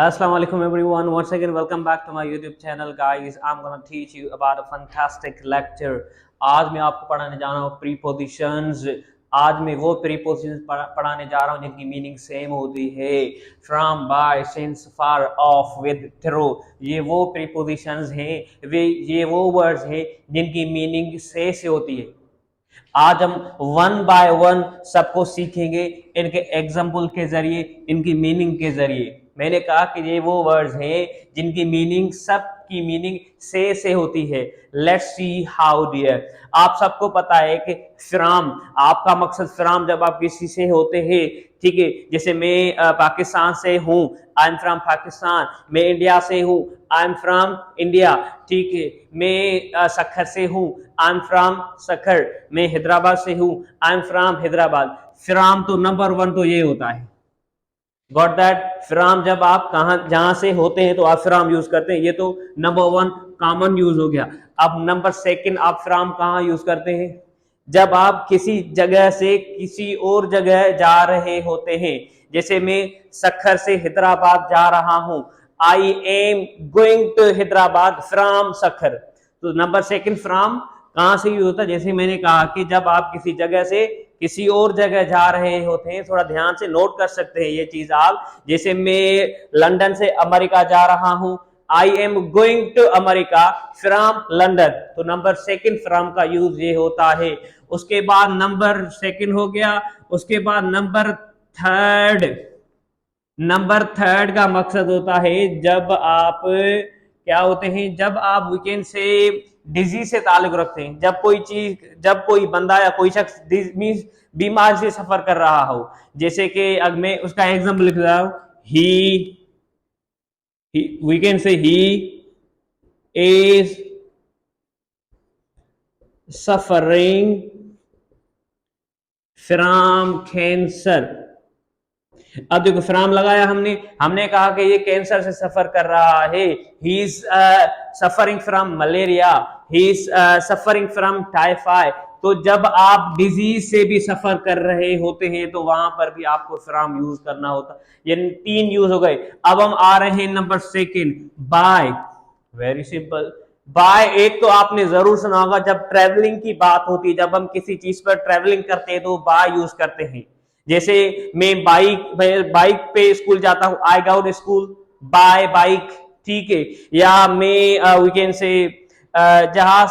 Assalamu alaikum everyone. Once again, welcome back to my YouTube channel, guys. I'm gonna teach you about a fantastic lecture. आज मैं आपको पढ़ाने जा रहा हूँ prepositions. आज मैं वो prepositions पढ़ाने जा रहा हूँ जिनकी मीनिंग सेम होती है. From, by, since, far, off, with, through. ये वो prepositions हैं, ये वो words हैं जिनकी मीनिंग से होती है. आज हम वन बाय वन सबको सीखेंगे, इनके एग्जाम्पल के जरिए, इनकी मीनिंग के जरिए. मैंने कहा कि ये वो वर्ड्स हैं जिनकी मीनिंग, सब की मीनिंग से होती है. Let's see how dear. आप सबको पता है कि फ्रॉम, आपका मकसद फ्रॉम जब आप किसी से होते हैं, ठीक है. जैसे मैं पाकिस्तान से हूँ, आई एम फ्रॉम पाकिस्तान. मैं इंडिया से हूँ, आई एम फ्रॉम इंडिया, ठीक है. मैं सखर से हूँ, आई एम फ्रॉम सखर. मैं हैदराबाद से हूँ, I am from Hyderabad. From तो नंबर वन तो ये होता है. Got that. फ्रॉम जब आप कहां जहां से होते हैं तो आप फ्रॉम यूज करते हैं, ये तो नंबर वन कॉमन यूज हो गया. अब नंबर सेकंड, आप फ्रॉम कहां यूज करते हैं? जब आप किसी जगह से किसी और जगह जा रहे होते हैं. जैसे मैं सखर से हैदराबाद जा रहा हूं, I am going to Hyderabad from Sukkur. तो नंबर सेकंड फ्रॉम कहां से यूज होता है? जैसे मैंने कहा कि जब आप किसी जगह से किसी और जगह जा रहे होते हैं, थोड़ा ध्यान से नोट कर सकते हैं ये चीज आप. जैसे मैं लंदन से अमेरिका जा रहा हूं, I am going to America from London. तो नंबर सेकंड फ्रॉम का यूज ये होता है. उसके बाद नंबर सेकंड हो गया. उसके बाद नंबर थर्ड का मकसद होता है जब आप क्या होते हैं, जब आप वीकेंड से डिजीज से ताल्लुक रखते हैं. जब कोई बंदा या कोई शख्स बीमार से सफर कर रहा हो. जैसे कि अगर मैं उसका एग्जाम्पल लिख रहा हूं, we can say he is suffering from cancer. अब देखो फ्रॉम लगाया हमने कहा कि ये कैंसर से सफर कर रहा है. ही is suffering from malaria, he is suffering from typhoid. तो जब आप डिजीज से भी सफर कर रहे होते हैं तो वहां पर भी आपको फ्रॉम यूज करना होता. ये तीन यूज हो गए. अब हम आ रहे हैं number second, by. Very simple. By एक तो आपने जरूर सुना होगा, जब ट्रेवलिंग की बात होती है, जब हम किसी चीज पर ट्रेवलिंग करते हैं तो बाय यूज करते हैं. जैसे मैं बाइक पे स्कूल जाता हूं, I go to school by bike, ठीक है. या मैं वीकेंड से जहाज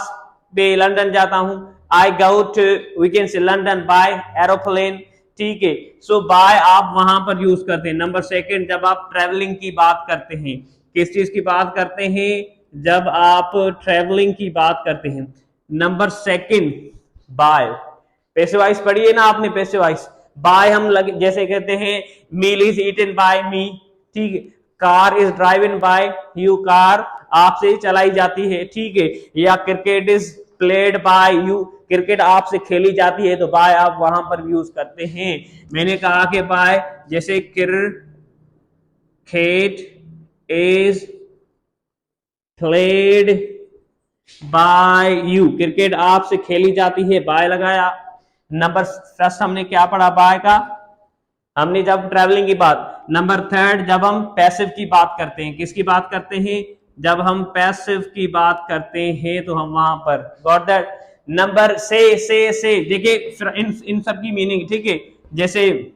पे लंदन जाता हूं, आई गो टू वीकेंड से लंदन बाय एरोप्लेन, ठीक है. सो बाय आप वहां पर यूज करते हैं. नंबर सेकंड, जब आप ट्रेवलिंग की बात करते हैं, किस चीज की बात करते हैं? जब आप ट्रेवलिंग की बात करते हैं. Number second bye. पैसे वाइज पढ़िए ना आपने, पैसे वाइज. बाय हम जैसे कहते हैं, मील इज ईटन बाय मी, ठीक है. Car is driven by you, car आपसे चलाई जाती है, ठीक है. या cricket is played by you, cricket आपसे खेली जाती है, तो बाय आप वहां पर यूज करते हैं. मैंने कहा कि बाय जैसे cricket is played by you, cricket आपसे खेली जाती है, बाय लगाया. नंबर फर्स्ट हमने क्या पढ़ा बाय का, हमने जब ट्रैवलिंग की बात. नंबर थर्ड, जब हम पैसिव की बात करते हैं, किसकी बात करते हैं? जब हम पैसिव की बात करते हैं तो हम वहां पर, गॉट दैट. नंबर से देखिए इन सब की मीनिंग, ठीक है. जैसे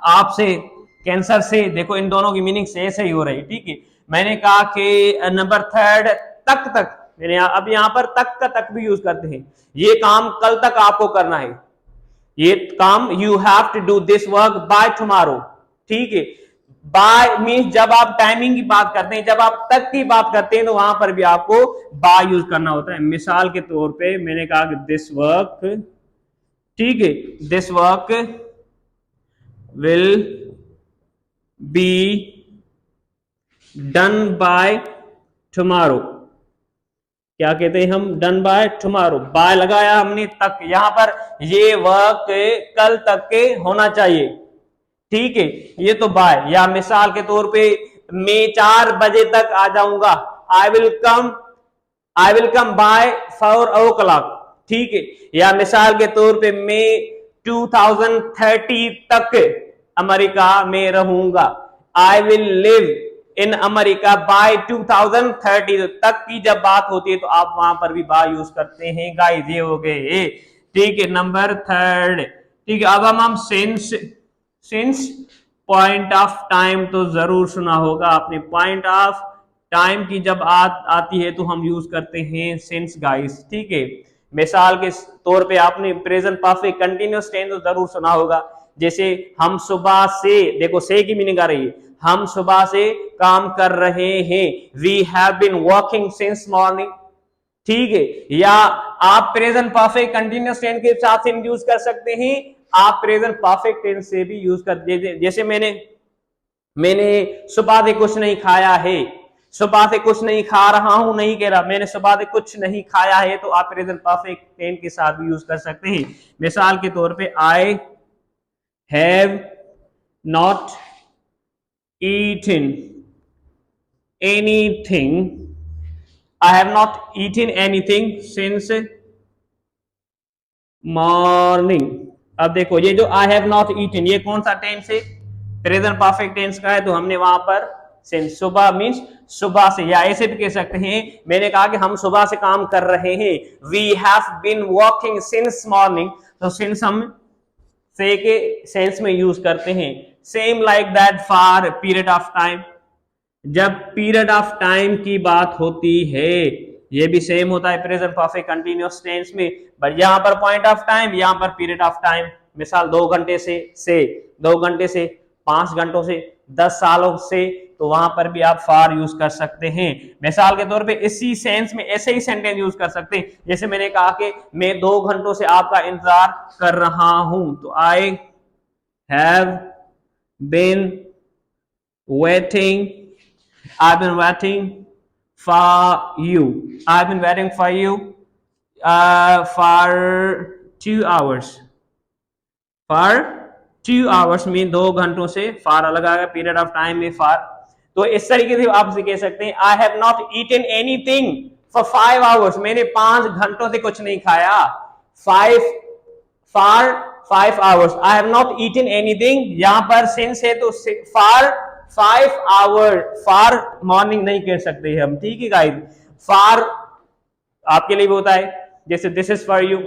आपसे, कैंसर से, देखो इन दोनों की मीनिंग से ही हो रही, ठीक है. मैंने कहा कि नंबर थर्ड तक मैंने अब यहां पर तक भी यूज करते हैं. ये काम कल तक आपको करना है, ये काम you have to do this work by tomorrow, ठीक है. बाय मींस जब आप टाइमिंग की बात करते हैं, जब आप तक की बात करते हैं तो वहां पर भी आपको बाय यूज करना होता है. मिसाल के तौर पे मैंने कहा कि दिस वर्क, ठीक है, this work will be done by tomorrow. क्या कहते हैं हम? Done by tomorrow. बाय लगाया हमने तक, यहां पर ये वर्क कल तक के होना चाहिए, ठीक है. ये तो बाय. या मिसाल के तौर पे मैं 4 बजे तक आ जाऊंगा, I will come by 4 o'clock, ठीक है. या मिसाल के तौर पे मैं 2030 तक अमेरिका में रहूंगा, I will live in America bye 2030 तक की जब बात होती है तो आप वहां पर भी बाय यूज करते हैं गाइस। ये हो गए, ठीक है, नंबर थर्ड। ठीक है, अब हम सिंस पॉइंट ऑफ टाइम तो जरूर सुना होगा आपने। पॉइंट ऑफ टाइम की जब आती है तो हम यूज करते हैं सिंस गाइस। ठीक है, मिसाल के तौर पे आपने प्रेजेंट परफेक्ट कंटिन्यूअस टेंस तो जरूर सुना होगा। जैसे हम सुबह से, देखो से की मीनिंग आ रही है, हम सुबह से काम कर रहे हैं, we have been working since morning. ठीक है, या आप प्रेजेंट परफेक्ट कंटिन्यूअस टेंस के साथ यूज कर सकते हैं, आप प्रेजेंट परफेक्ट टेंस से भी यूज कर, जैसे मैंने सुबह से कुछ नहीं खाया है, सुबह से कुछ नहीं खा रहा हूं नहीं कह रहा, मैंने सुबह से कुछ नहीं खाया है, तो आप प्रेजेंट परफेक्ट टेंस के साथ भी यूज कर सकते हैं। मिसाल के तौर पे I have not eaten anything, I have not eaten anything since morning। अब देखो ये जो I have not eaten ये कौन सा टेंस है, प्रेजेंट परफेक्ट टेंस का है, तो हमने वहां पर सिंस, सुबह मीन्स सुबह से, या ऐसे भी कह सकते हैं, मैंने कहा कि हम सुबह से काम कर रहे हैं, we have been working since morning, तो सिंस हम से के सेंस में यूज करते हैं। Same like that for period of time, जब पीरियड ऑफ टाइम की बात होती है ये भी सेम होता है प्रेजेंट परफेक्ट कंटिन्यूअस टेंस में, बट यहां पर पॉइंट ऑफ टाइम, यहां पर पीरियड ऑफ टाइम। मिसाल 2 घंटे से 2 घंटे से 5 घंटों से 10 सालों से, तो वहां पर भी आप फॉर यूज कर सकते हैं। मिसाल के तौर पे इसी सेंस में ऐसे ही सेंटेंस यूज कर सकते हैं, जैसे मैंने कहा कि मैं 2 घंटों से आपका इंतजार कर रहा हूं, तो I have been waiting, I've been waiting for you, I've been waiting for you for 2 hours, for 2 hours में 2 घंटों से, फॉर अलग आ गया, पीरियड ऑफ टाइम में फॉर। तो इस तरीके से आप कह सकते हैं I have not eaten anything for 5 hours, मैंने 5 घंटों से कुछ नहीं खाया, 5 hours, I have not eaten anything, यहां पर सिंस है तो फॉर 5 hour, फॉर मॉर्निंग नहीं कह सकते हम। ठीक है गाइस, फॉर आपके लिए भी होता है, जैसे this is for you,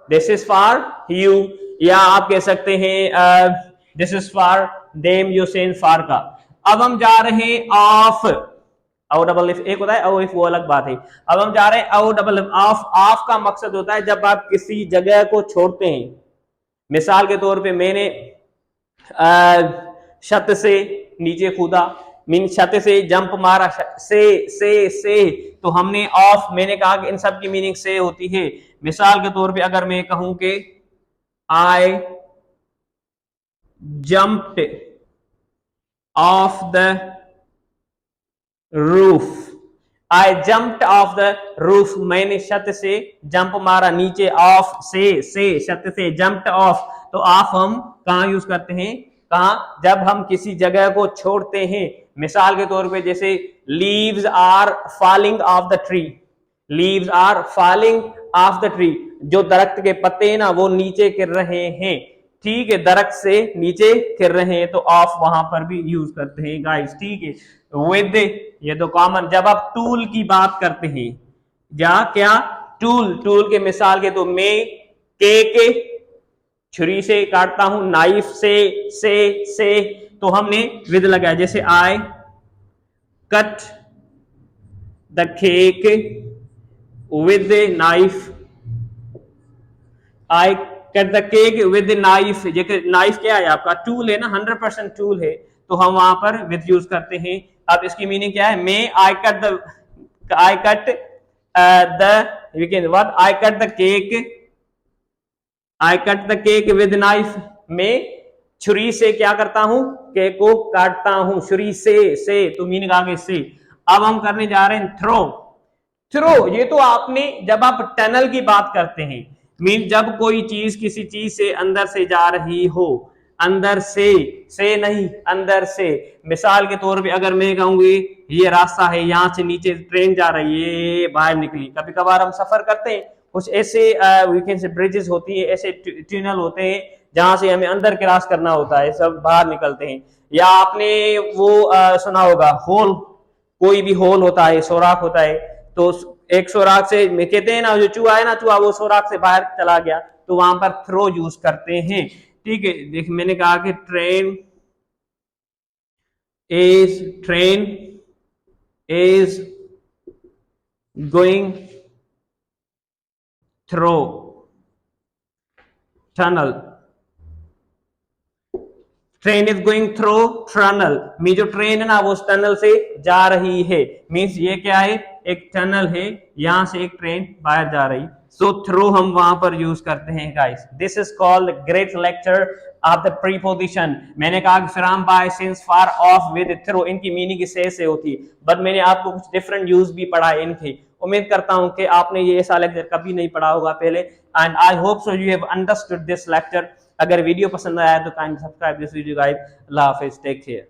this is for you, या आप कह सकते हैं this is for them, you Sen for का। अब हम जा रहे हैं ऑफ, ओ डबल इफ एक होता है, ओ इफ वो अलग बात है। अब हम जा रहे हैं O double F off. Off का मकसद होता है जब आप किसी जगह को छोड़ते हैं। मिसाल के तौर पे मैंने छत से नीचे कूदा, मीन छत से जंप मारा, से तो हमने ऑफ, मैंने कहा कि इन सब की मीनिंग से होती है। मिसाल के तौर पे अगर मैं कहूं कि I jumped off the roof, I jumped off the roof, मैंने छत से जंप मारा नीचे, ऑफ से छत से जंप्ड ऑफ, तो ऑफ हम कहां यूज करते हैं, कहां, जब हम किसी जगह को छोड़ते हैं। मिसाल के तौर पे जैसे leaves are falling off the tree, leaves are falling off the tree, जो दरख्त के पत्ते हैं ना वो नीचे गिर रहे हैं। ठीक है, दरख्त से नीचे गिर रहे हैं, तो ऑफ वहां पर भी यूज करते हैं गाइस। ठीक है, विद ये तो कॉमन। जब आप टूल की बात करते हैं, या क्या टूल के मिसाल के, तो मैं केक छुरी से काटता हूं, नाइफ से तो हमने विद लगाया, जैसे I cut the cake with knife, I cut the cake with knife. Knife क्या है आपका, टूल है ना, 100% टूल है, तो हम वहां पर विद यूज करते हैं। अब इसकी मीनिंग क्या है, मैं I cut the you can what, I cut the cake, I cut the cake with knife, मैं छुरी से क्या करता हूं, केक को काटता हूं, छुरी से तो मीनिंग आगे से। अब हम करने जा रहे हैं थ्रो। ये तो आपने, जब आप टनल की बात करते हैं, मीन जब कोई चीज किसी चीज से अंदर से जा रही हो, अंदर से नहीं, अंदर से। मिसाल के तौर पे अगर मैं कहूंगी ये रास्ता है, यहां से नीचे ट्रेन जा रही है, ये बाहर निकली। कभी कभार हम सफर करते हैं, कुछ ऐसे वीकेंड से ब्रिजेस होती है, ऐसे ट्यूनल होते हैं जहां से हमें अंदर क्रॉस करना होता है, सब बाहर निकलते हैं। या आपने वो सुना होगा होल, कोई भी होल होता है, सुराख होता है, तो एक सुराख से कहते हैं ना, जो चूहा है ना, चूहा वो सुराख से बाहर चला गया, तो वहां पर थ्रो यूज करते हैं। ठीक है, देख मैंने कहा कि train is going throw tunnel, train is going through tunnel, मी जो ट्रेन है ना वो उस टनल से जा रही है, मीन्स ये क्या है, एक टनल है, यहां से एक ट्रेन बाहर जा रही, सो थ्रू हम वहां पर यूज करते हैं guys. This is called great lecture of the preposition. मैंने कहा from, by, since, for, of, with, through, इनकी मीनिंग से होती है, बट मैंने आपको कुछ डिफरेंट यूज भी पढ़ा है इनके। उम्मीद करता हूं कि आपने ये ऐसा लेक्चर कभी नहीं पढ़ा होगा पहले, and I hope so you have understood this lecture. अगर वीडियो पसंद आया तो kindly subscribe this video guys. अल्लाह हाफिज, टेक केयर।